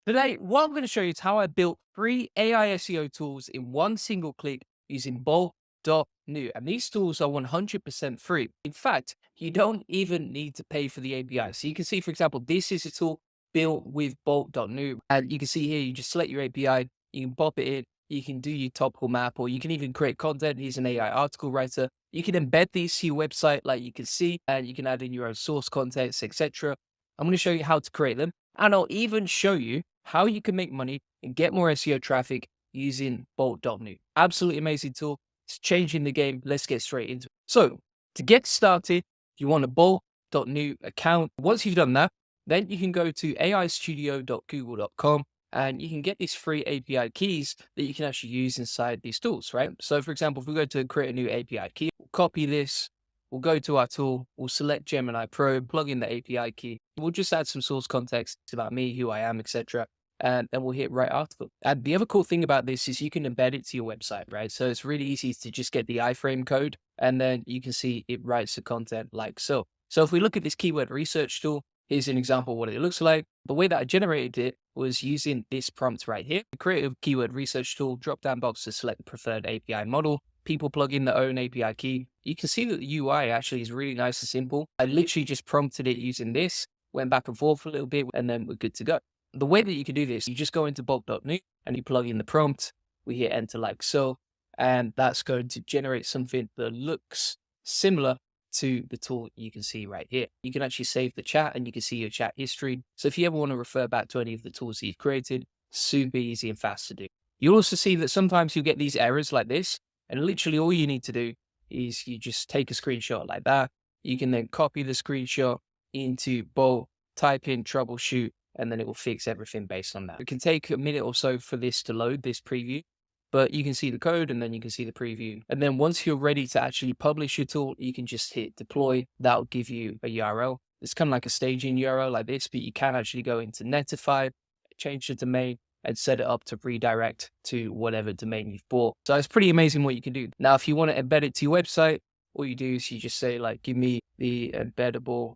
Today, what I'm going to show you is how I built 3 AI SEO tools in one single click using Bolt.New. And these tools are 100% free. In fact, you don't even need to pay for the API. So you can see, for example, this is a tool built with Bolt.New. And you can see here, you just select your API, you can pop it in, you can do your topical map, or you can even create content. Here's an AI article writer. You can embed these to your website like you can see, and you can add in your own source context, etc. I'm going to show you how to create them. And I'll even show you how you can make money and get more SEO traffic using Bolt.New. Absolutely amazing tool. It's changing the game. Let's get straight into it. So to get started, you want a Bolt.New account. Once you've done that, then you can go to aistudio.google.com and you can get these free API keys that you can actually use inside these tools, right? So for example, if we go to create a new API key, we'll copy this, we'll go to our tool, we'll select Gemini Pro, plug in the API key. We'll just add some source context about me, who I am, etc. And then we'll hit write article. And the other cool thing about this is you can embed it to your website, right? So it's really easy to just get the iframe code and then you can see it writes the content like so. So if we look at this keyword research tool, here's an example of what it looks like. The way that I generated it was using this prompt right here. Create a keyword research tool, drop down box to select the preferred API model. People plug in their own API key. You can see that the UI actually is really nice and simple. I literally just prompted it using this, went back and forth a little bit, and then we're good to go. The way that you can do this, you just go into Bolt.New and you plug in the prompt. We hit enter like so, and that's going to generate something that looks similar to the tool you can see right here. You can actually save the chat and you can see your chat history. So if you ever want to refer back to any of the tools that you've created, super easy and fast to do. You'll also see that sometimes you'll get these errors like this, and literally all you need to do is you just take a screenshot like that. You can then copy the screenshot into Bolt, type in troubleshoot, and then it will fix everything based on that. It can take a minute or so for this to load, this preview, but you can see the code and then you can see the preview. And then once you're ready to actually publish your tool, you can just hit deploy. That'll give you a URL. It's kind of like a staging URL like this, but you can actually go into Netify, change the domain, and set it up to redirect to whatever domain you've bought. So it's pretty amazing what you can do. Now, if you want to embed it to your website, all you do is you just say like, give me the embeddable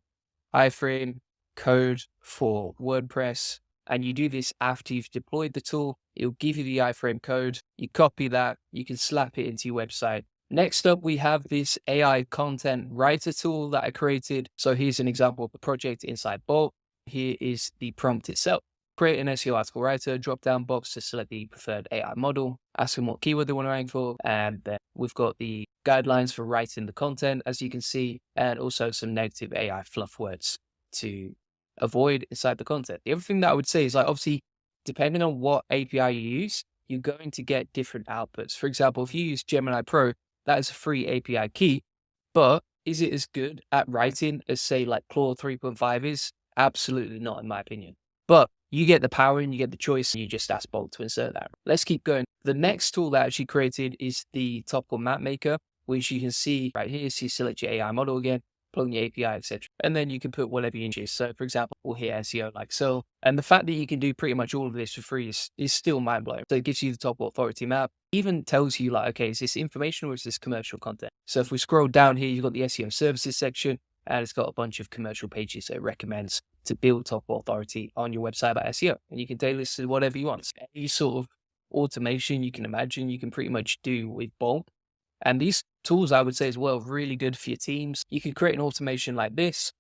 iframe code for WordPress. And you do this after you've deployed the tool. It'll give you the iframe code. You copy that, you can slap it into your website. Next up, we have this AI content writer tool that I created. So here's an example of the project inside Bolt. Here is the prompt itself. Create an SEO article writer, drop down box to select the preferred AI model, ask them what keyword they want to rank for, and then we've got the guidelines for writing the content, as you can see, and also some negative AI fluff words to avoid inside the content. The other thing that I would say is like, obviously, depending on what API you use, you're going to get different outputs. For example, if you use Gemini Pro, that is a free API key, but is it as good at writing as say like Claude 3.5 is? Absolutely not, in my opinion. But you get the power and you get the choice, and you just ask Bolt to insert that. Let's keep going. The next tool that I actually created is the Topical Map Maker, which you can see right here. So you select your AI model again, plug in your API, etc. And then you can put whatever you choose. So for example, we'll hit SEO like so. And the fact that you can do pretty much all of this for free is still mind blowing. So it gives you the top authority map, even tells you like, okay, is this information or is this commercial content? So if we scroll down here, you've got the SEO services section, and it's got a bunch of commercial pages that it recommends to build top authority on your website about SEO. And you can tailor this to whatever you want. Any sort of automation you can imagine, you can pretty much do with Bolt. And these tools, I would say as well, really good for your teams. You can create an automation like this,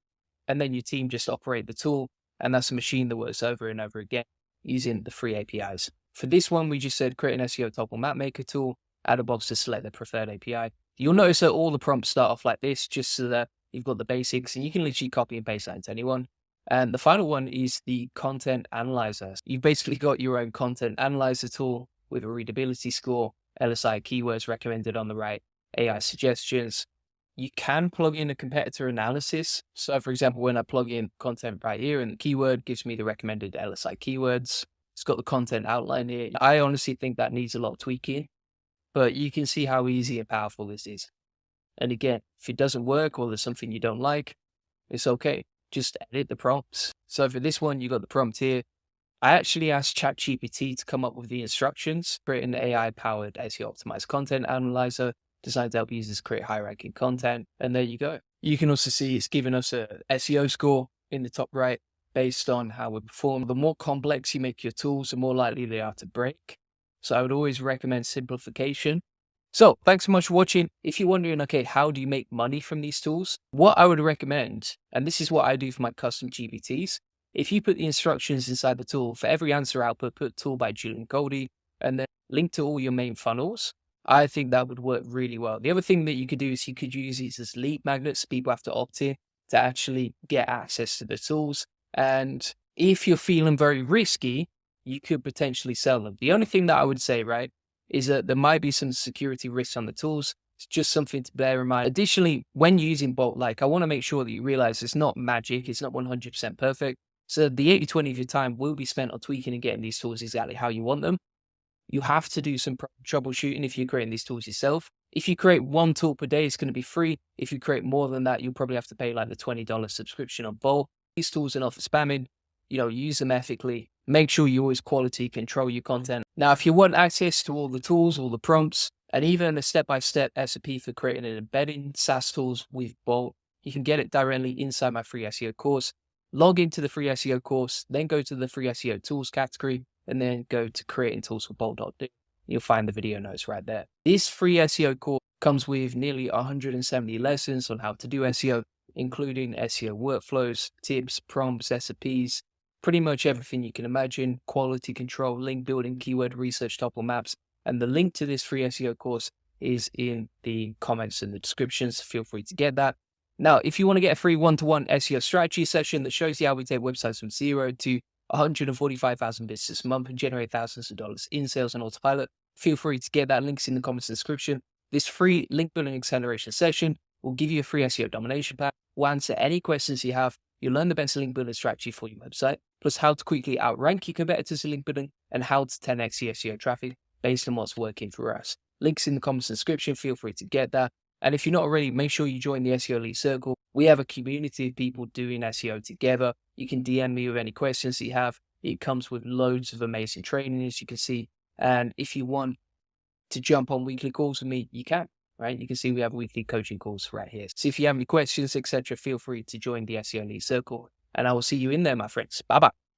and then your team just operate the tool. And that's a machine that works over and over again using the free APIs. For this one, we just said create an SEO Topical Map Maker tool, add a box to select the preferred API. You'll notice that all the prompts start off like this, just so that you've got the basics and you can literally copy and paste that into anyone. And the final one is the content analyzer. You've basically got your own content analyzer tool with a readability score, LSI keywords recommended on the right, AI suggestions. You can plug in a competitor analysis. So for example, when I plug in content right here and the keyword gives me the recommended LSI keywords, it's got the content outline here. I honestly think that needs a lot of tweaking, but you can see how easy and powerful this is. And again, if it doesn't work or there's something you don't like, it's okay. Just edit the prompts. So for this one, you got the prompt here. I actually asked ChatGPT to come up with the instructions, create an AI-powered SEO optimized content analyzer designed to help users create high-ranking content. And there you go. You can also see it's giving us a SEO score in the top right. based on how we perform. The more complex you make your tools, the more likely they are to break. So I would always recommend simplification. So thanks so much for watching. If you're wondering, okay, how do you make money from these tools? What I would recommend, and this is what I do for my custom GPTs, if you put the instructions inside the tool, for every answer output, put tool by Julian Goldie, and then link to all your main funnels, I think that would work really well. The other thing that you could do is you could use these as lead magnets. People have to opt in to actually get access to the tools. And if you're feeling very risky, you could potentially sell them. The only thing that I would say, right, is that there might be some security risks on the tools. It's just something to bear in mind. Additionally, when using Bolt, like I want to make sure that you realize it's not magic. It's not 100% perfect. So the 80-20 of your time will be spent on tweaking and getting these tools exactly how you want them. You have to do some troubleshooting if you're creating these tools yourself. If you create one tool per day, it's going to be free. If you create more than that, you'll probably have to pay like the $20 subscription on Bolt. These tools are not for spamming. Use them ethically. Make sure you always quality control your content. Now, if you want access to all the tools, all the prompts, and even a step-by-step SOP for creating and embedding SaaS tools with Bolt, you can get it directly inside my free SEO course. Log into the free SEO course, then go to the free SEO tools category, and then go to creating tools for Bolt.New. You'll find the video notes right there. This free SEO course comes with nearly 170 lessons on how to do SEO, including SEO workflows, tips, prompts, SOPs, pretty much everything you can imagine, quality control, link building, keyword research, topical maps. And the link to this free SEO course is in the comments and the descriptions. Feel free to get that. Now, if you want to get a free one-to-one SEO strategy session that shows you how we take websites from 0 to 145,000 visitors a month and generate thousands of dollars in sales on autopilot, feel free to get that. Links in the comments and description. This free link building acceleration session will give you a free SEO domination pack. We'll answer any questions you have. You'll learn the best link building strategy for your website, plus how to quickly outrank your competitors in link building and how to 10x your SEO traffic based on what's working for us. Links in the comments and description. Feel free to get that. And if you're not already, make sure you join the SEO Elite Circle. We have a community of people doing SEO together. You can DM me with any questions that you have. It comes with loads of amazing training, as you can see. And if you want to jump on weekly calls with me, you can, right? You can see we have weekly coaching calls right here. So if you have any questions, etc., feel free to join the SEO Elite Circle. And I will see you in there, my friends. Bye-bye.